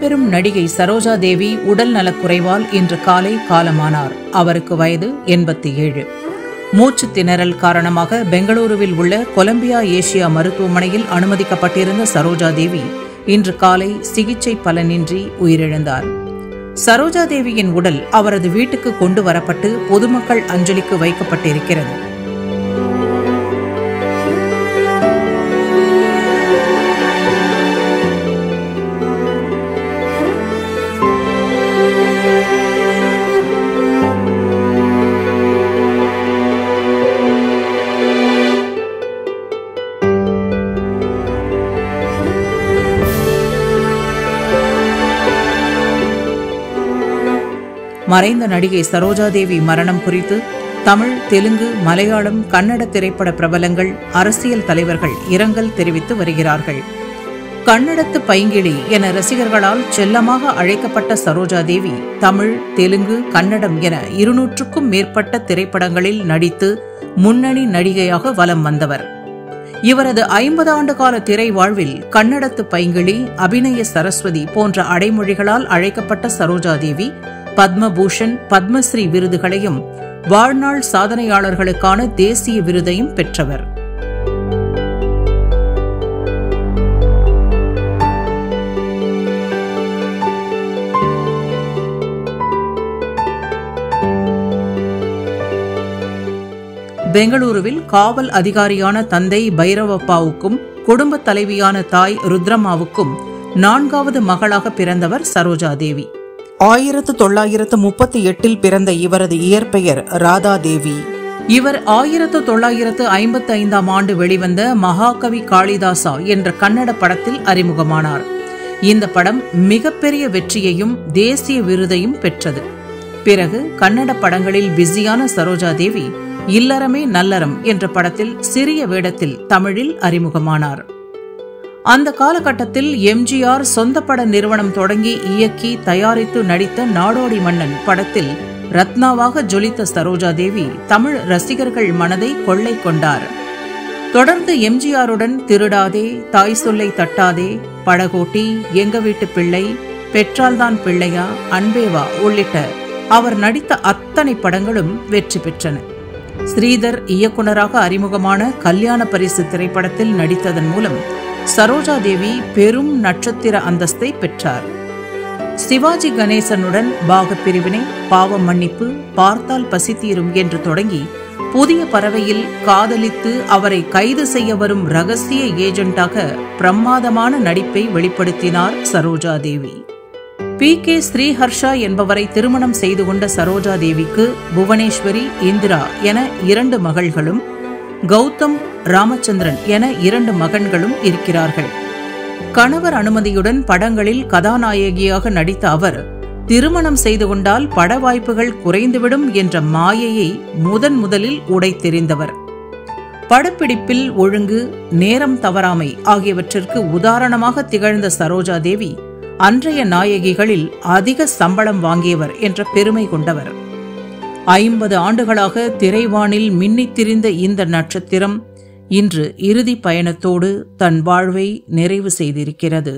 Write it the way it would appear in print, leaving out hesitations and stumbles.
பழம்பெரும் நடிகை சரோஜா தேவி உடல் நலக்குறைவால் இன்று காலை காலமானார். அவருக்கு வயது 87. மூச்சு திணறல் காரணமாக பெங்களூருவில் உள்ள கொலம்பியா ஏசியா மருத்துவமனையில் அனுமதிக்கப்பட்டிருந்த சரோஜா தேவி இன்று காலை சிகிச்சை பலனின்றி உயிரிழந்தார். சரோஜா தேவியின் உடல் அவரது வீட்டுக்கு கொண்டு வரப்பட்டு பொதுமக்கள் அஞ்சலிக்கு வைக்கப்பட்டிருக்கிறது. மறைந்த நடிகை சரோஜா தேவி மரணம் குறித்து தமிழ், தெலுங்கு, மலையாளம், கன்னட திரைப்பட பிரபலங்கள், அரசியல் தலைவர்கள் இரங்கல் தெரிவித்து வருகிறார்கள். கன்னடத்து பைங்கிளி என ரசிகர்களால் செல்லமாக அழைக்கப்பட்ட சரோஜா தேவி தமிழ், தெலுங்கு, கன்னடம் என 200க்கும் மேற்பட்ட திரைப்படங்களில் நடித்து முன்னணி நடிகையாக வலம் வந்தவர். இவரது 50 ஆண்டு கால திரை வாழ்வில் கன்னடத்து பைங்கிளி, அபிநய சரஸ்வதி போன்ற அடைமொழிகளால் அழைக்கப்பட்ட சரோஜா தேவி பத்மபூஷன், பத்மஸ்ரீ விருதுகளையும் வாழ்நாள் சாதனையாளர்களுக்கான தேசிய விருதையும் பெற்றவர். பெங்களூருவில் காவல் அதிகாரியான தந்தை பைரவப்பாவுக்கும் குடும்ப தலைவியான தாய் ருத்ரம்மாவுக்கும் 4வது மகளாக பிறந்தவர் சரோஜா தேவி. 1938 பிறந்த இவரது இயற்பெயர் ராதா தேவி. இவர் 1955 ஆண்டு வெளிவந்த மகாகவி காளிதாசா என்ற கன்னட படத்தில் அறிமுகமானார். இந்த படம் மிகப்பெரிய வெற்றியையும் தேசிய விருதையும் பெற்றது. பிறகு கன்னட படங்களில் பிஸியான சரோஜா தேவி இல்லறமே நல்லறம் என்ற படத்தில் சிறிய வேடத்தில் தமிழில் அறிமுகமானார். அந்த காலகட்டத்தில் எம்ஜிஆர் சொந்த பட நிறுவனம் தொடங்கி இயக்கி தயாரித்து நடித்த நாடோடி மன்னன் படத்தில் ரத்னாவாக ஜொலித்த சரோஜா தேவி தமிழ் ரசிகர்கள் மனதை கொள்ளை கொண்டார். தொடர்ந்து எம்ஜிஆருடன் திருடாதே, தாய் சொல்லை தட்டாதே, படகோட்டி, எங்க வீட்டு பிள்ளை, பெற்றால்தான் பிள்ளையா, அன்பேவா உள்ளிட்ட அவர் நடித்த அத்தனை படங்களும் வெற்றி பெற்றன. ஸ்ரீதர் இயக்குனராக அறிமுகமான கல்யாண பரிசு திரைப்படத்தில் நடித்ததன் மூலம் சரோஜா தேவி பெரும் நட்சத்திர அந்தஸ்தை பெற்றார். சிவாஜி கணேசனுடன் பாகப்பிரிவினை, பாவம் மன்னிப்பு, பார்த்தால் பசி தீரும் என்று தொடங்கி புதிய பறவையில் காதலித்து அவரை கைது செய்ய வரும் ரகசிய ஏஜென்டாக பிரமாதமான நடிப்பை வெளிப்படுத்தினார் சரோஜா தேவி. PK ஸ்ரீஹர்ஷா என்பவரை திருமணம் செய்து கொண்ட சரோஜா தேவிக்கு புவனேஸ்வரி, இந்திரா என 2 மகள்களும், கௌதம் ராமச்சந்திரன் என 2 மகன்களும் இருக்கிறார்கள். கணவர் அனுமதியுடன் படங்களில் கதாநாயகியாக நடித்த அவர் திருமணம் செய்து கொண்டால் பட வாய்ப்புகள் குறைந்துவிடும் என்ற மாயையை முதலில் உடைத்தெறிந்தவர். படப்பிடிப்பில் ஒழுங்கு, நேரம் தவறாமை ஆகியவற்றிற்கு உதாரணமாக திகழ்ந்த சரோஜா தேவி அன்றைய நாயகிகளில் அதிக சம்பளம் வாங்கியவர் என்ற பெருமை கொண்டவர். 50 ஆண்டுகளாக திரைவானில் மின்னித் திரிந்த இந்த நட்சத்திரம் இன்று இறுதி பயணத்தோடு தன் வாழ்வை நிறைவு செய்திருக்கிறது.